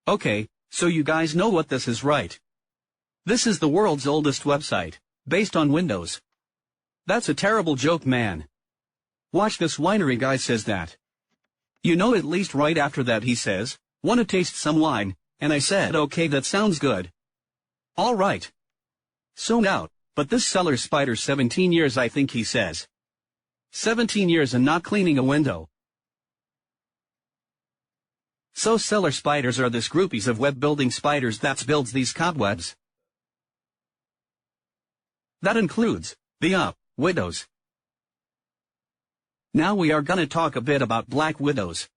Okay, so you guys know what this is, right? This is the world's oldest website, based on Windows. That's a terrible joke, man. Watch, this winery guy says that. You know, at least right after that he says, "Wanna taste some wine?" And I said, okay, that sounds good. Alright. So now, but this seller's spider 17 years, I think he says. 17 years and not cleaning a window. So seller spiders are this groupies of web building spiders that builds these cobwebs. That includes the widows. Now we are gonna talk a bit about black widows.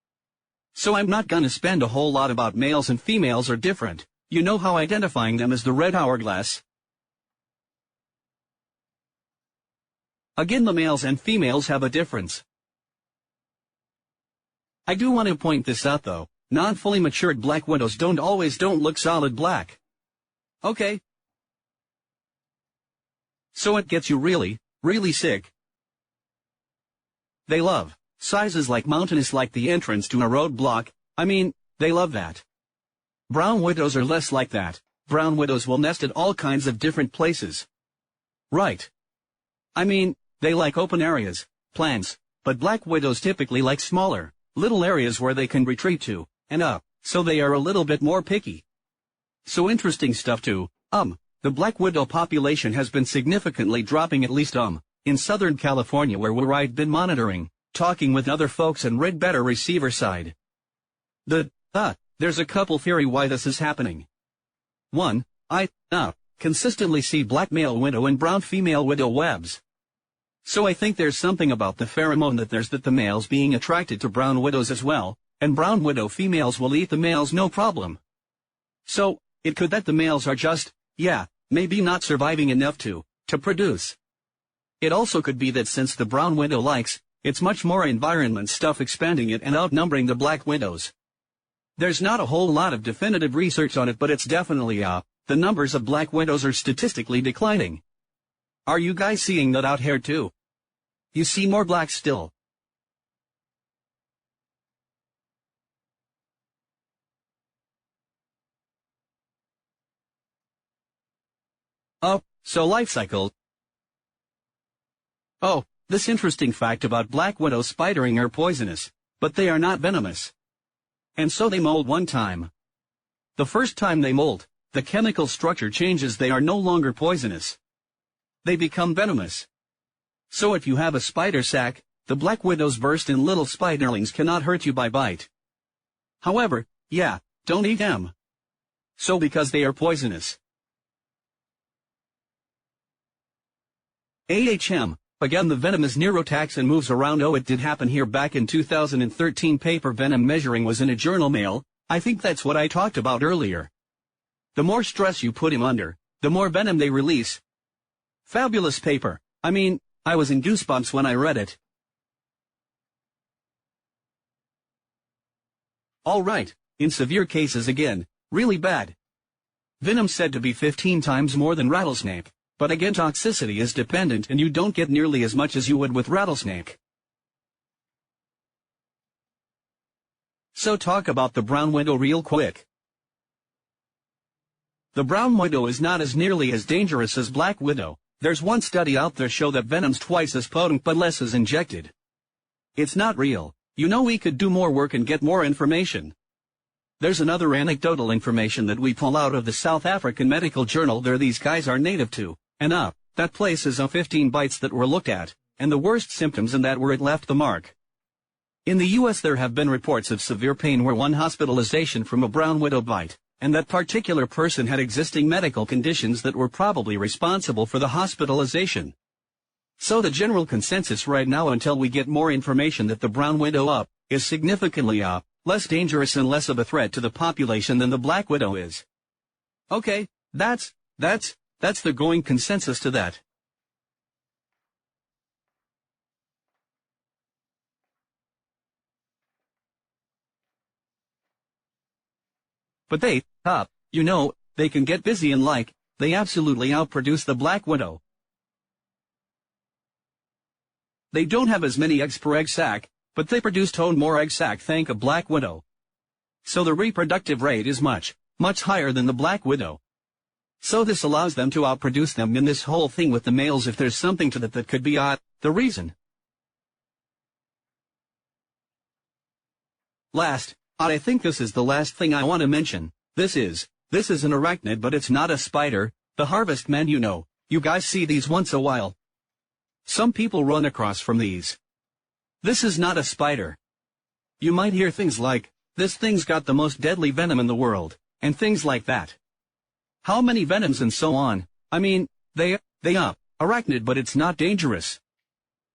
So I'm not gonna spend a whole lot about males and females are different. You know how identifying them as the red hourglass. Again, the males and females have a difference. I do want to point this out though, non-fully matured black widows don't look solid black. Okay. So it gets you really, really sick. They love sizes like mountainous, like the entrance to a roadblock. I mean, they love that. Brown widows are less like that. Brown widows will nest at all kinds of different places. Right. I mean, they like open areas, plants, but black widows typically like smaller, little areas where they can retreat to, and so they are a little bit more picky. So interesting stuff too. The black widow population has been significantly dropping, at least in Southern California, where I've been monitoring, talking with other folks and read better receiver side. There's a couple theory why this is happening. One, I consistently see black male widow and brown female widow webs. So I think there's something about the pheromone that the males being attracted to brown widows as well, and brown widow females will eat the males no problem. So, it could that the males are just, maybe not surviving enough to produce. It also could be that since the brown widow likes, it's much more environment stuff expanding it and outnumbering the black widows. There's not a whole lot of definitive research on it, but it's definitely, the numbers of black widows are statistically declining. Are you guys seeing that out here too? You see more black still. So life cycle. This interesting fact about black widow spidering are poisonous, but they are not venomous. And so they molt one time. The first time they molt, the chemical structure changes, they are no longer poisonous. They become venomous. So if you have a spider sac, the black widows burst and little spiderlings cannot hurt you by bite. However, don't eat them. So because they are poisonous. AHM, again the venom is neurotoxin moves around. It did happen here back in 2013. Paper venom measuring was in a journal mail. I think that's what I talked about earlier. The more stress you put him under, the more venom they release. Fabulous paper. I mean, I was in goosebumps when I read it. Alright, in severe cases again, really bad. Venom said to be 15 times more than rattlesnake, but again toxicity is dependent and you don't get nearly as much as you would with rattlesnake. So talk about the brown widow real quick. The brown widow is not as nearly as dangerous as black widow. There's one study out there show that venom's twice as potent but less is injected. It's not real. You know, we could do more work and get more information. There's another anecdotal information that we pull out of the South African Medical Journal. There these guys are native to, and that place is 15 bites that were looked at, and the worst symptoms in that were it left the mark. In the US there have been reports of severe pain where one hospitalization from a brown widow bite, and that particular person had existing medical conditions that were probably responsible for the hospitalization. So the general consensus right now, until we get more information, that the brown widow is significantly less dangerous and less of a threat to the population than the black widow is. Okay, that's the going consensus to that. But they, you know, they can get busy and they absolutely outproduce the black widow. They don't have as many eggs per egg sac, but they produce ton more egg sac than a black widow. So the reproductive rate is much, much higher than the black widow. So this allows them to outproduce them in this whole thing with the males if there's something to that could be the reason. Last, I think this is the last thing I want to mention. This is an arachnid, but it's not a spider. The harvestmen, you guys see these once a while. Some people run across from these. This is not a spider. You might hear things like, this thing's got the most deadly venom in the world, and things like that. How many venoms and so on. I mean, they arachnid, but it's not dangerous.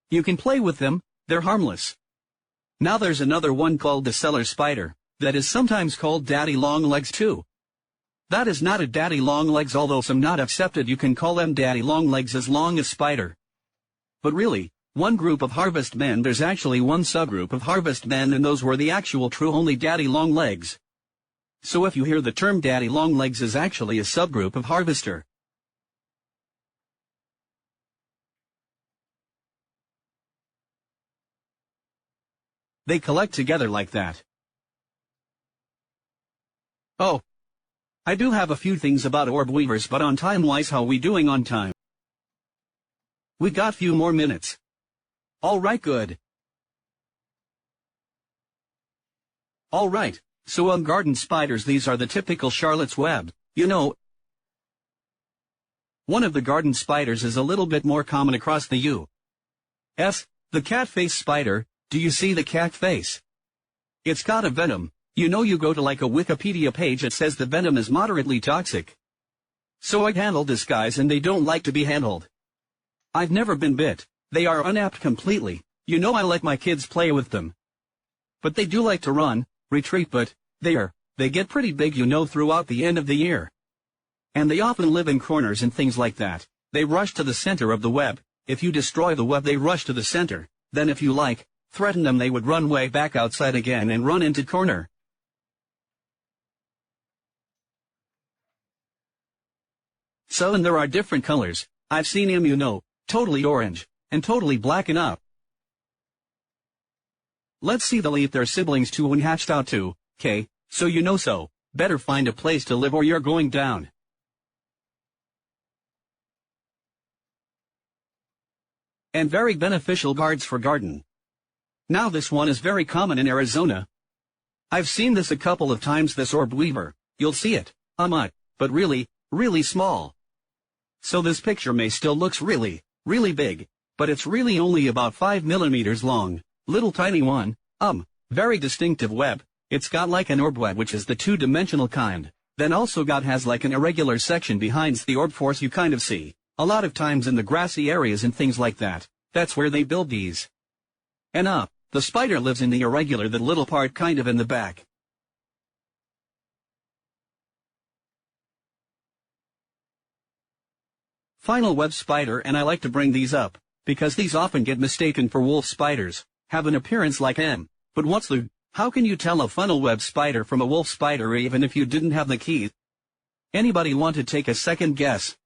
You can play with them, they're harmless. Now there's another one called the cellar spider, that is sometimes called daddy long legs too. That is not a daddy long legs, although some not accepted you can call them daddy long legs as long as spider. But really, one group of harvestmen, there's actually one subgroup of harvestmen, and those were the actual true only daddy long legs. So if you hear the term daddy long legs is actually a subgroup of harvester. They collect together like that. Oh, I do have a few things about orb weavers, but on time-wise, how we doing on time? We got few more minutes. Alright, good. Alright, so garden spiders, these are the typical Charlotte's Web, One of the garden spiders is a little bit more common across the U.S., the cat face spider. Do you see the cat face? It's got a venom. You go to like a Wikipedia page, it says the venom is moderately toxic. So I handle this guys and they don't like to be handled. I've never been bit. They are unapt completely. I let my kids play with them. But they do like to run, retreat, but they get pretty big throughout the end of the year. And they often live in corners and things like that. They rush to the center of the web. If you destroy the web, they rush to the center. Then if you threaten them, they would run way back outside again and run into corner. So and there are different colors. I've seen him, totally orange, and totally blacken up. Let's see, they'll eat their siblings too when hatched out too, so better find a place to live or you're going down. And very beneficial guards for garden. Now this one is very common in Arizona. I've seen this a couple of times, this orb weaver. You'll see it, but really, really small. So this picture may still looks really, really big, but it's really only about 5 millimeters long, little tiny one, very distinctive web. It's got like an orb web, which is the two-dimensional kind, then also has like an irregular section behind the orb force you kind of see, a lot of times in the grassy areas and things like that. That's where they build these. And the spider lives in the irregular, that little part kind of in the back. Final web spider, and I like to bring these up, because these often get mistaken for wolf spiders, have an appearance like them, but how can you tell a funnel web spider from a wolf spider even if you didn't have the key? Anybody want to take a second guess?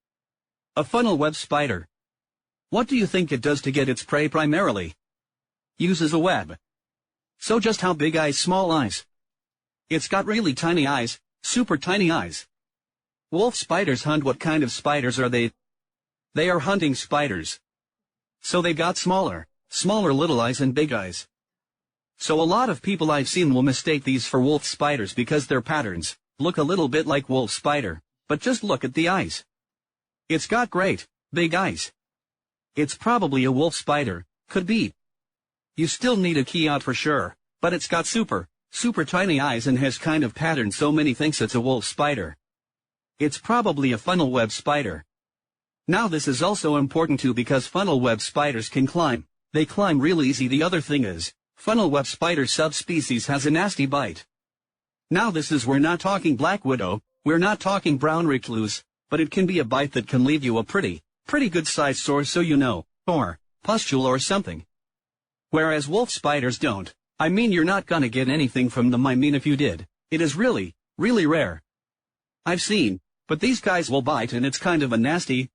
A funnel web spider. What do you think it does to get its prey primarily? Uses a web. So just how big eyes? Small eyes. It's got really tiny eyes, super tiny eyes. Wolf spiders hunt. What kind of spiders are they? They are hunting spiders. So they got smaller little eyes and big eyes. So a lot of people I've seen will mistake these for wolf spiders because their patterns look a little bit like wolf spider, but just look at the eyes. It's got great, big eyes. It's probably a wolf spider, could be. You still need a key out for sure, but it's got super tiny eyes and has kind of pattern, so many thinks it's a wolf spider. It's probably a funnel web spider. Now this is also important too because funnel web spiders can climb. They climb real easy. The other thing is, funnel web spider subspecies has a nasty bite. Now we're not talking black widow, we're not talking brown recluse, but it can be a bite that can leave you a pretty good sized sore, so or pustule or something. Whereas wolf spiders don't. I mean, you're not gonna get anything from them. I mean, if you did, it is really rare. I've seen, but these guys will bite, and it's kind of a nasty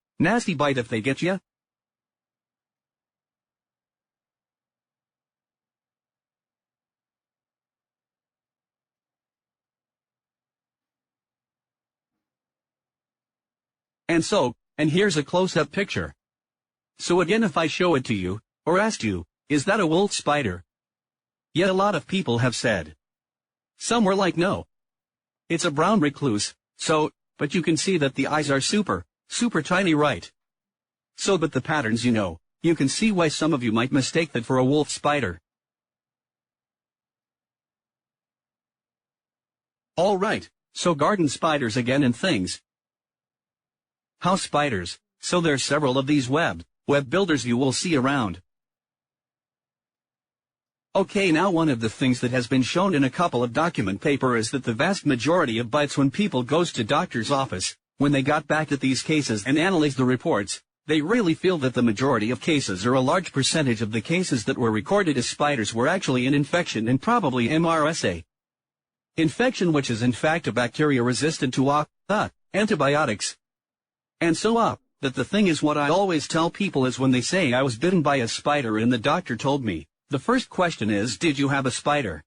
bite if they get you. And here's a close-up picture. So again, if I show it to you, or asked you, is that a wolf spider? Yet a lot of people have said. Some were like, no. It's a brown recluse, but you can see that the eyes are super tiny, right? But the patterns, you can see why some of you might mistake that for a wolf spider. Alright, so garden spiders again and things. House spiders, so there's several of these web builders you will see around. Okay, now one of the things that has been shown in a couple of document paper is that the vast majority of bites when people goes to doctor's office, when they got back at these cases and analyzed the reports, they really feel that the majority of cases or a large percentage of the cases that were recorded as spiders were actually an infection and probably MRSA. Infection, which is in fact a bacteria resistant to antibiotics. And that the thing is, what I always tell people is when they say I was bitten by a spider and the doctor told me, the first question is, did you have a spider?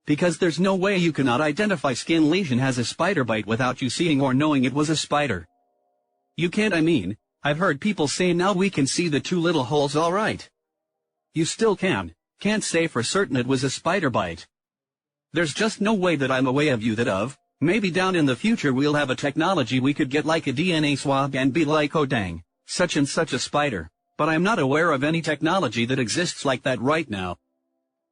Because there's no way you cannot identify skin lesion as a spider bite without you seeing or knowing it was a spider. You can't. I've heard people say now we can see the two little holes, alright. You still can't say for certain it was a spider bite. There's just no way that I'm aware of you that of. Maybe down in the future we'll have a technology we could get like a DNA swab and be like, oh dang, such and such a spider. But I'm not aware of any technology that exists like that right now.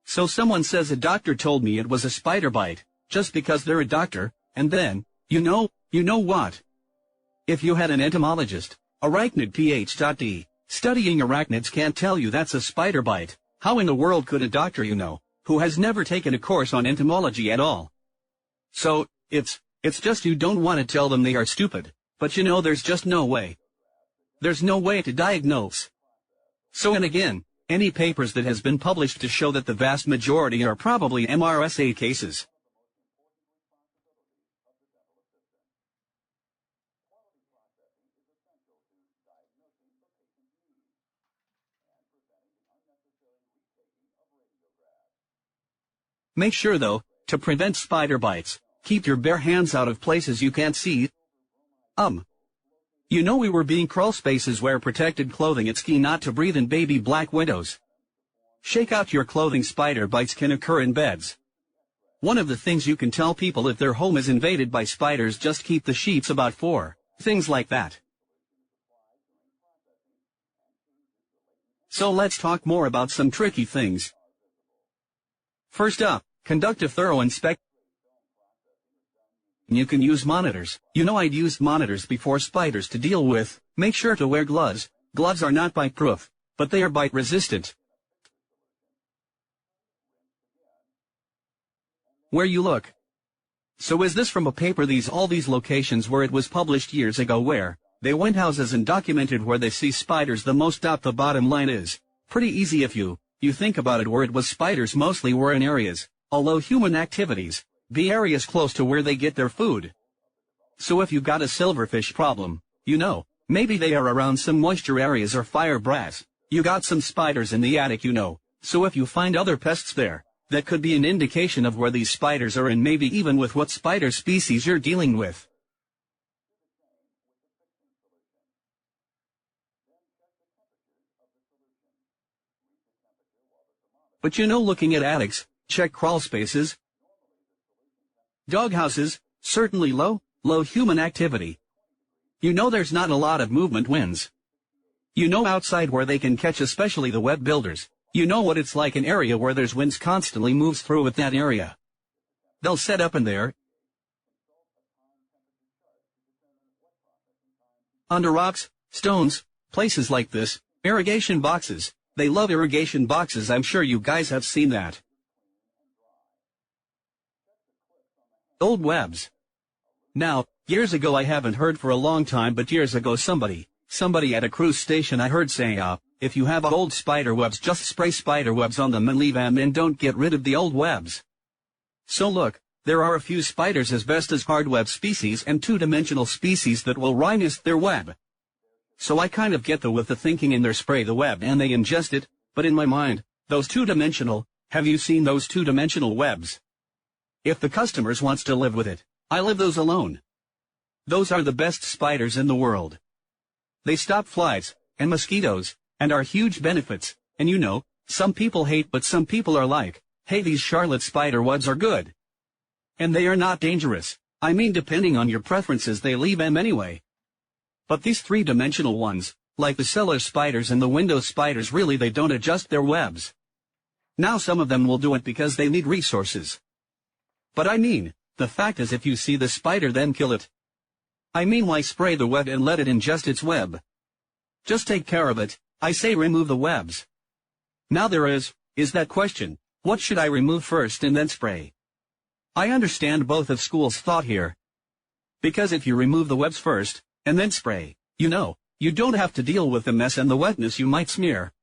So someone says a doctor told me it was a spider bite, just because they're a doctor, and then, you know what? If you had an entomologist, arachnid Ph.D., studying arachnids can't tell you that's a spider bite, how in the world could a doctor who has never taken a course on entomology at all? So, it's just you don't want to tell them they are stupid, but there's just no way. There's no way to diagnose. So, and again, any papers that has been published to show that the vast majority are probably MRSA cases. Make sure though, to prevent spider bites, keep your bare hands out of places you can't see. We were being crawl spaces, wear protected clothing, it's key not to breathe in baby black windows. Shake out your clothing, spider bites can occur in beds. One of the things you can tell people if their home is invaded by spiders, just keep the sheets about 4, things like that. So let's talk more about some tricky things. First up, conduct a thorough inspection. You can use monitors. I'd used monitors before spiders to deal with. Make sure to wear gloves. Gloves are not bite-proof, but they are bite-resistant. Where you look. So is this from a paper? All these locations where it was published years ago, where they went houses and documented where they see spiders the most. The bottom line is pretty easy if you think about it. Where it was spiders mostly were in areas, although human activities, be areas close to where they get their food. So if you got a silverfish problem, maybe they are around some moisture areas or fire brass. You got some spiders in the attic, So if you find other pests there, that could be an indication of where these spiders are and maybe even with what spider species you're dealing with. But looking at attics, check crawl spaces. Doghouses, certainly low human activity. There's not a lot of movement winds. Outside where they can catch, especially the web builders. What it's like, an area where there's winds constantly moves through with that area. They'll set up in there. Under rocks, stones, places like this, irrigation boxes. They love irrigation boxes, I'm sure you guys have seen that. Old webs. Now, years ago, I haven't heard for a long time, but years ago somebody at a cruise station I heard say, if you have old spider webs, just spray spider webs on them and leave them and don't get rid of the old webs. So look, there are a few spiders as best as hardweb species and two-dimensional species that will rhinest their web. So I kind of get with the thinking in their spray the web and they ingest it, but in my mind, those two-dimensional, have you seen those two-dimensional webs? If the customers wants to live with it, I leave those alone. Those are the best spiders in the world. They stop flies and mosquitoes, and are huge benefits, and you know, some people hate but some people are like, hey, these Charlotte spider webs are good. And they are not dangerous. I mean, depending on your preferences, they leave them anyway. But these three-dimensional ones, like the cellar spiders and the window spiders, really they don't adjust their webs. Now some of them will do it because they need resources. But I mean, the fact is, if you see the spider, then kill it. I mean, why spray the web and let it ingest its web? Just take care of it. I say remove the webs. Now there is that question, what should I remove first and then spray? I understand both of schools' thought here. Because if you remove the webs first, and then spray, you know, you don't have to deal with the mess and the wetness you might smear.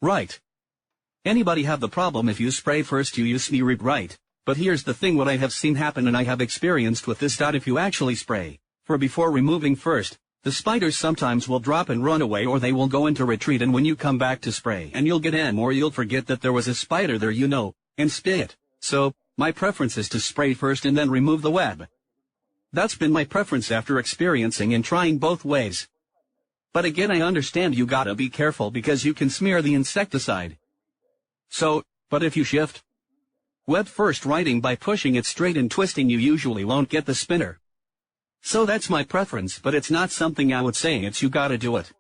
Right. Anybody have the problem if you spray first you smear it, right? But here's the thing, what I have seen happen and I have experienced with this, if you actually spray, before removing first, the spiders sometimes will drop and run away, or they will go into retreat, and when you come back to spray and you'll get in, or you'll forget that there was a spider there, you know, and spray it. So, my preference is to spray first and then remove the web. That's been my preference after experiencing and trying both ways. But again, I understand you gotta be careful because you can smear the insecticide. So, but if you shift web first writing by pushing it straight and twisting, you usually won't get the spinner. So that's my preference, but it's not something I would say it's you gotta do it.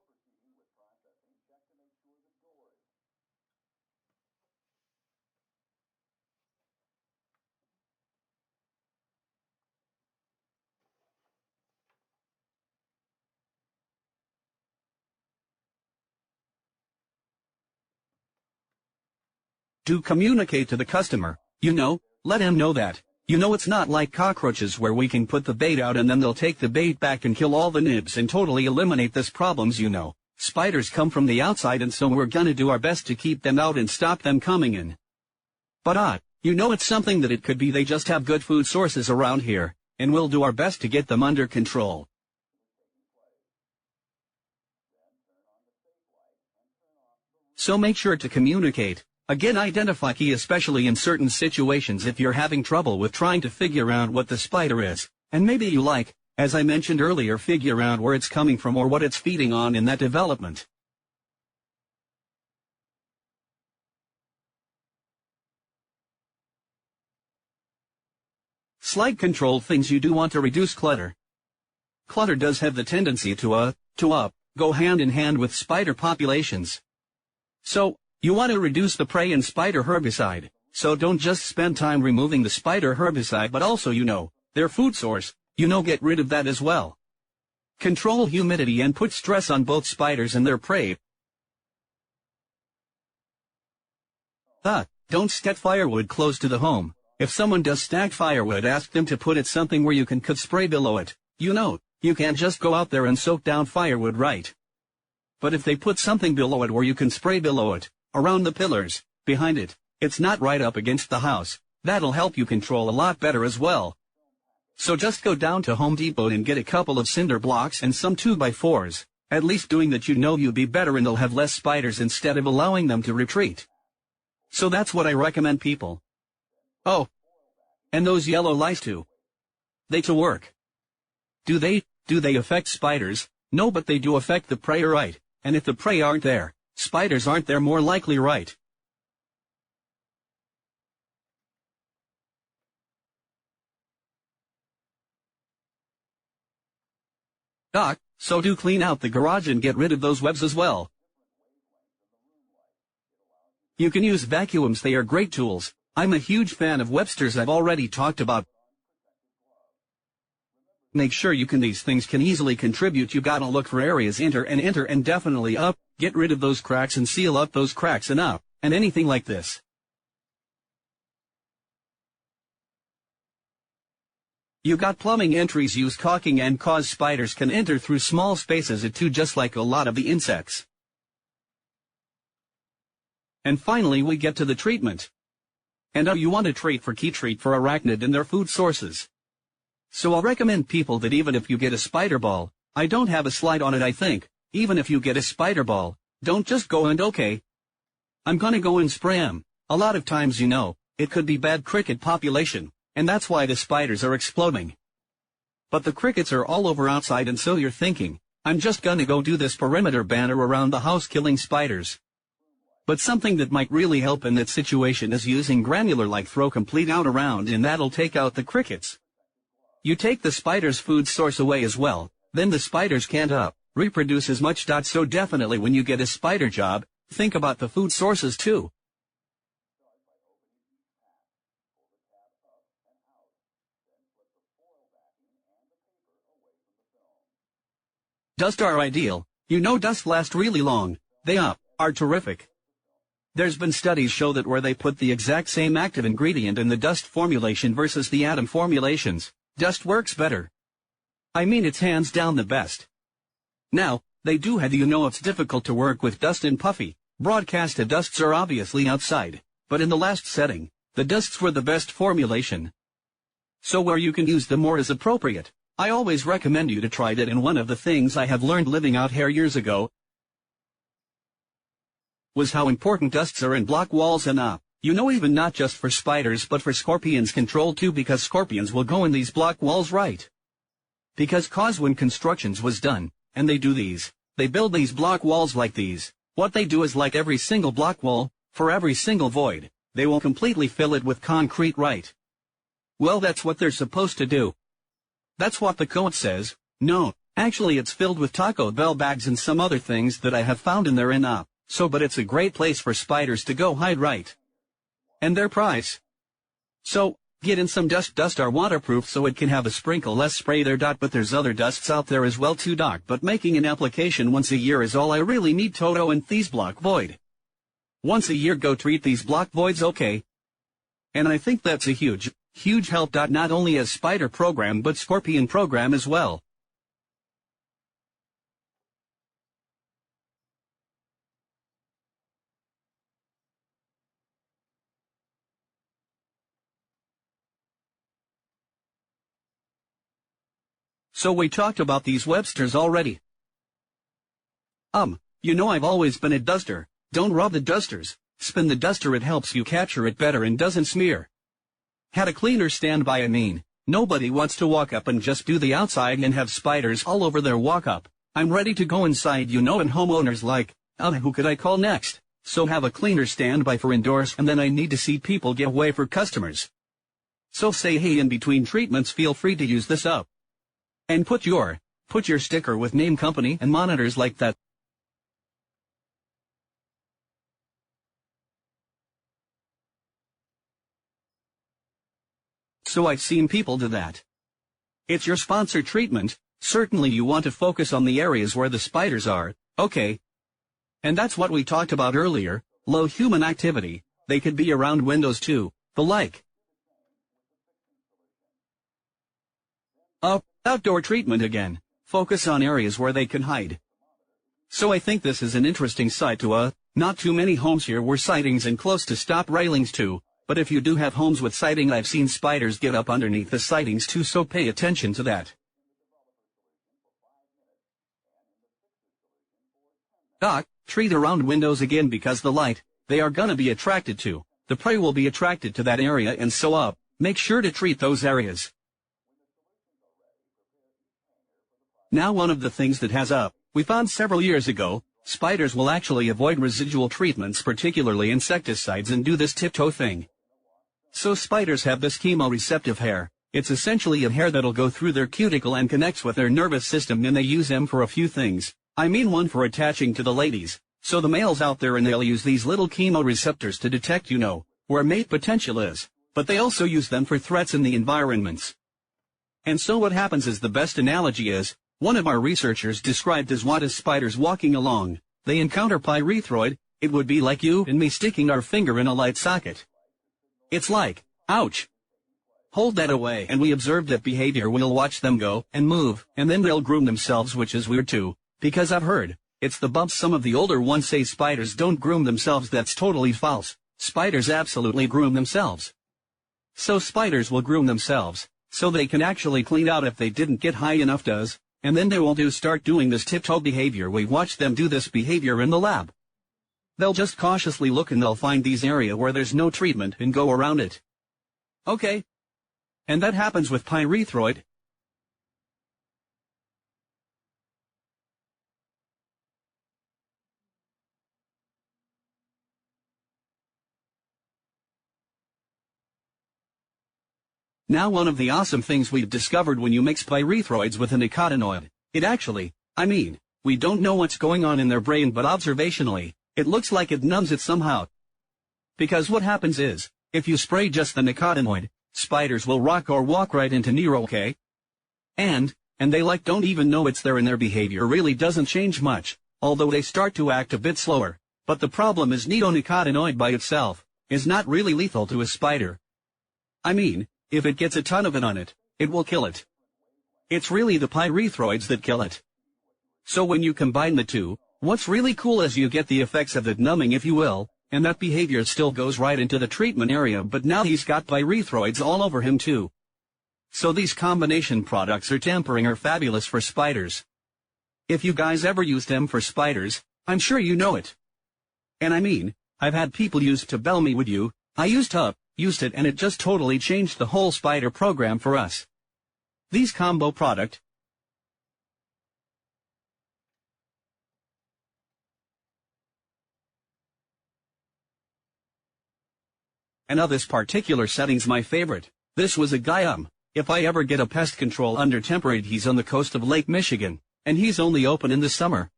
Do communicate to the customer, you know, let him know that, you know, it's not like cockroaches where we can put the bait out and then they'll take the bait back and kill all the nibs and totally eliminate this problems, you know. Spiders come from the outside, and so we're gonna do our best to keep them out and stop them coming in. But you know, it's something that it could be they just have good food sources around here, and we'll do our best to get them under control. So make sure to communicate. Again, identify key, especially in certain situations if you're having trouble with trying to figure out what the spider is, and maybe you like, as I mentioned earlier, figure out where it's coming from or what it's feeding on in that development. Slight control things. You do want to reduce clutter. Clutter does have the tendency to go hand in hand with spider populations. So, you want to reduce the prey and spider herbicide, so don't just spend time removing the spider herbicide, but also, you know, their food source, you know, get rid of that as well. Control humidity and put stress on both spiders and their prey. Don't stack firewood close to the home. If someone does stack firewood, ask them to put it something where you could spray below it. You know, you can't just go out there and soak down firewood, right? But if they put something below it where you can spray below it, around the pillars, behind it, it's not right up against the house, that'll help you control a lot better as well. So just go down to Home Depot and get a couple of cinder blocks and some 2x4s, at least doing that, you know, you'll be better and they'll have less spiders instead of allowing them to retreat. So that's what I recommend people. Oh, and those yellow lice too. They to work. Do they affect spiders? No, but they do affect the prey, right? And if the prey aren't there, spiders aren't there more likely, right? So do clean out the garage and get rid of those webs as well. You can use vacuums, they are great tools. I'm a huge fan of Webster's, I've already talked about. Make sure these things can easily contribute. You gotta look for areas, enter and definitely up, get rid of those cracks and seal up those cracks and up, and anything like this. You got plumbing entries, use caulking and cause spiders can enter through small spaces it too, just like a lot of the insects. And finally we get to the treatment. And you want to treat for arachnid and their food sources. So I'll recommend people that even if you get a spider ball, I don't have a slide on it, I think, even if you get a spider ball, don't just go and okay, I'm gonna go and spray 'em. A lot of times, you know, it could be bad cricket population, and that's why the spiders are exploding. But the crickets are all over outside, and so you're thinking, I'm just gonna go do this perimeter banner around the house killing spiders. But something that might really help in that situation is using granular like throw complete out around, and that'll take out the crickets. You take the spider's food source away as well, then the spiders can't reproduce as much. So definitely when you get a spider job, think about the food sources too. Dust are ideal. You know, dust lasts really long. They are terrific. There's been studies show that where they put the exact same active ingredient in the dust formulation versus the atom formulations, dust works better. I mean, it's hands down the best. Now, they do have, you know, it's difficult to work with dust in puffy, broadcast dusts are obviously outside, but in the last setting, the dusts were the best formulation. So where you can use them more is appropriate. I always recommend you to try that, and one of the things I have learned living out here years ago was how important dusts are in block walls and you know, even not just for spiders but for scorpions control too, because scorpions will go in these block walls, right? Because when constructions was done, and they build these block walls like these, what they do is, like every single block wall, for every single void, they will completely fill it with concrete, right? Well, that's what they're supposed to do. That's what the code says. No, actually it's filled with Taco Bell bags and some other things that I have found in there, but it's a great place for spiders to go hide, right? And their price. So, get in some dust. Dust are waterproof, so it can have a sprinkle less spray there. But there's other dusts out there as well too, but making an application once a year is all I really need. Toto and these block void. Once a year go treat these block voids, okay? And I think that's a huge help. Not only as spider program but scorpion program as well. So we talked about these Websters already. You know, I've always been a duster. Don't rub the dusters, spin the duster. It helps you capture it better and doesn't smear. Had a cleaner stand by. I mean, nobody wants to walk up and just do the outside and have spiders all over their walk up. I'm ready to go inside, you know, and homeowners like, who could I call next? So have a cleaner stand by for indoors, and then I need to see people get away for customers. So say, hey, in between treatments, feel free to use this up. And put your sticker with name, company, and monitors like that. So I've seen people do that. It's your sponsored treatment. Certainly you want to focus on the areas where the spiders are, okay? And that's what we talked about earlier, low human activity. They could be around windows too, the like. Outdoor treatment again. Focus on areas where they can hide. So I think this is an interesting site to not too many homes here were sightings and close to stop railings too, but if you do have homes with siding, I've seen spiders get up underneath the sightings too, so pay attention to that. Treat around windows again, because the light they are gonna be attracted to, the prey will be attracted to that area, and so make sure to treat those areas. Now, one of the things that has we found several years ago, spiders will actually avoid residual treatments, particularly insecticides, and do this tiptoe thing. So spiders have this chemoreceptive hair. It's essentially a hair that'll go through their cuticle and connects with their nervous system, and they use them for a few things. I mean, one for attaching to the ladies. So the males out there, and they'll use these little chemoreceptors to detect, you know, where mate potential is. But they also use them for threats in the environments. And so what happens is, the best analogy is, one of our researchers described as what as spiders walking along, they encounter pyrethroid. It would be like you and me sticking our finger in a light socket. It's like, ouch. Hold that away. And we observed that behavior. We'll watch them go and move, and then they'll groom themselves, which is weird too, because I've heard it's the bumps. Some of the older ones say spiders don't groom themselves. That's totally false. Spiders absolutely groom themselves. So spiders will groom themselves, so they can actually clean out if they didn't get high enough, and then they will start doing this tiptoe behavior. We watch them do this behavior in the lab. They'll just cautiously look, and they'll find these area where there's no treatment and go around it. Okay. And that happens with pyrethroid. Now one of the awesome things we've discovered when you mix pyrethroids with a nicotinoid, we don't know what's going on in their brain, but observationally, it looks like it numbs it somehow. Because what happens is, if you spray just the nicotinoid, spiders will rock or walk right into Nero, okay? And they don't even know it's there, and their behavior really doesn't change much, although they start to act a bit slower. But the problem is neonicotinoid by itself is not really lethal to a spider. If it gets a ton of it on it, it will kill it. It's really the pyrethroids that kill it. So when you combine the two, what's really cool is you get the effects of that numbing, if you will, and that behavior still goes right into the treatment area, but now he's got pyrethroids all over him too. So these combination products are tampering are fabulous for spiders. If you guys ever used them for spiders, I'm sure you know it. And I've had people use to bell me with you, I used it, and it just totally changed the whole spider program for us. These combo product and this particular setting's my favorite. This was a guy if I ever get a pest control under temperate, he's on the coast of Lake Michigan, and he's only open in the summer.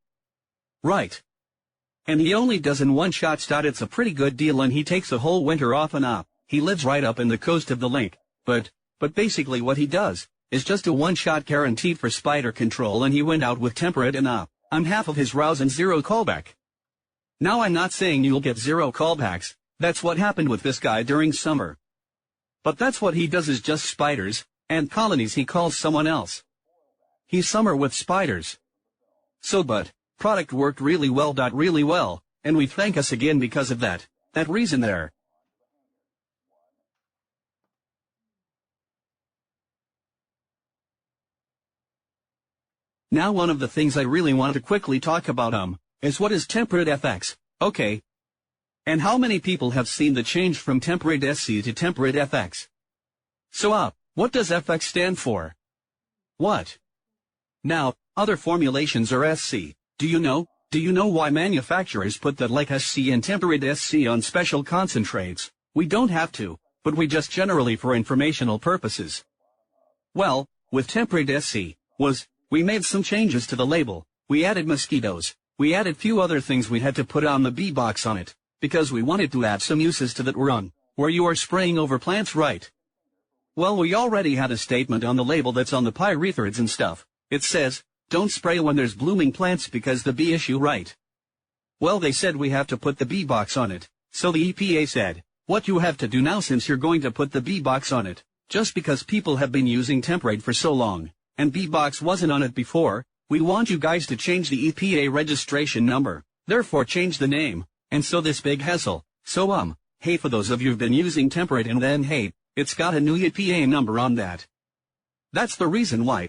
Right. And he only does in one shot. It's a pretty good deal, and he takes a whole winter off and up. He lives right up in the coast of the lake, but basically what he does is just a one-shot guaranteed for spider control, and he went out with temperate and up. I'm half of his rouse and zero callback. Now I'm not saying you'll get zero callbacks, that's what happened with this guy during summer. But that's what he does, is just spiders, and colonies he calls someone else. He's summer with spiders. So product worked really well, and we thank us again because of that reason there. Now one of the things I really want to quickly talk about is what is Temperate FX, okay? And how many people have seen the change from Temperate SC to Temperate FX? So what does FX stand for? What? Now, other formulations are SC. Do you know why manufacturers put that like SC and Temperate SC on special concentrates? We don't have to, but we just generally for informational purposes. Well, with Temperate SC, we made some changes to the label. We added mosquitoes. We added few other things we had to put on the B box on it, because we wanted to add some uses to that run, where you are spraying over plants, right? Well, we already had a statement on the label that's on the pyrethroids and stuff. It says, don't spray when there's blooming plants because the bee issue, right? Well, they said we have to put the bee box on it, so the EPA said, what you have to do now, since you're going to put the bee box on it, just because people have been using temperate for so long, and B-Box wasn't on it before, we want you guys to change the EPA registration number, therefore change the name, and so this big hassle. So hey, for those of you who've been using temperate and then hey, it's got a new EPA number on that. That's the reason why.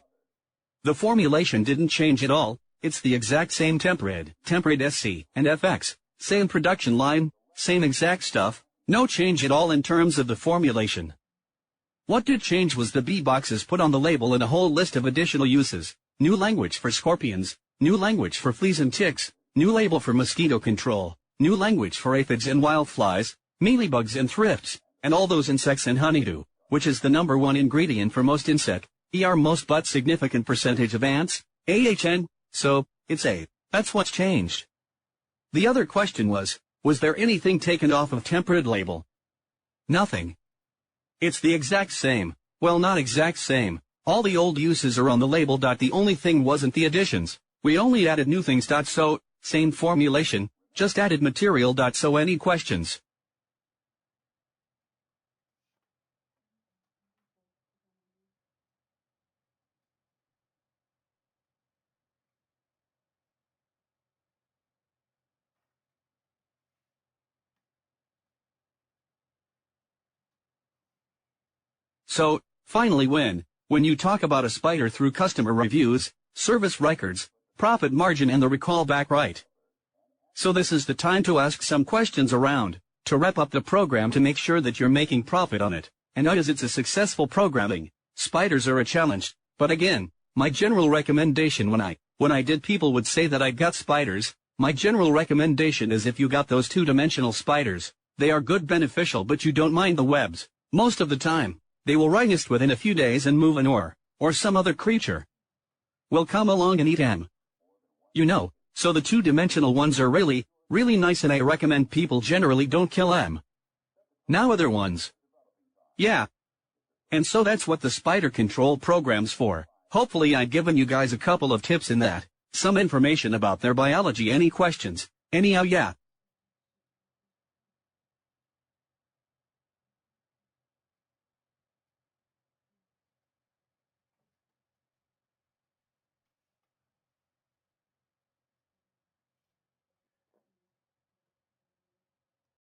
The formulation didn't change at all, it's the exact same temperate SC, and FX, same production line, same exact stuff, no change at all in terms of the formulation. What did change was the B boxes put on the label and a whole list of additional uses. New language for scorpions, new language for fleas and ticks, new label for mosquito control, new language for aphids and wildflies, mealybugs and thrifts, and all those insects and honeydew, which is the #1 ingredient for most insect, most but significant percentage of ants, AHN, so, it's A. That's what's changed. The other question was there anything taken off of temperate label? Nothing. It's the exact same. Well, not exact same. All the old uses are on the label. The only thing wasn't the additions. We only added new things. So, same formulation, just added material. So any questions? So, finally when you talk about a spider through customer reviews, service records, profit margin and the recall back, right? So this is the time to ask some questions around, to wrap up the program to make sure that you're making profit on it, and as it's a successful programming, spiders are a challenge, but again, my general recommendation when I did people would say that I got spiders, my general recommendation is if you got those two-dimensional spiders, they are good beneficial but you don't mind the webs, most of the time. they will nest within a few days and move an or some other creature will come along and eat them. You know, so the two-dimensional ones are really nice, and I recommend people generally don't kill them. Now other ones. Yeah. And so that's what the spider control program's for. Hopefully I've given you guys a couple of tips in that, some information about their biology. Any questions? Anyhow, yeah.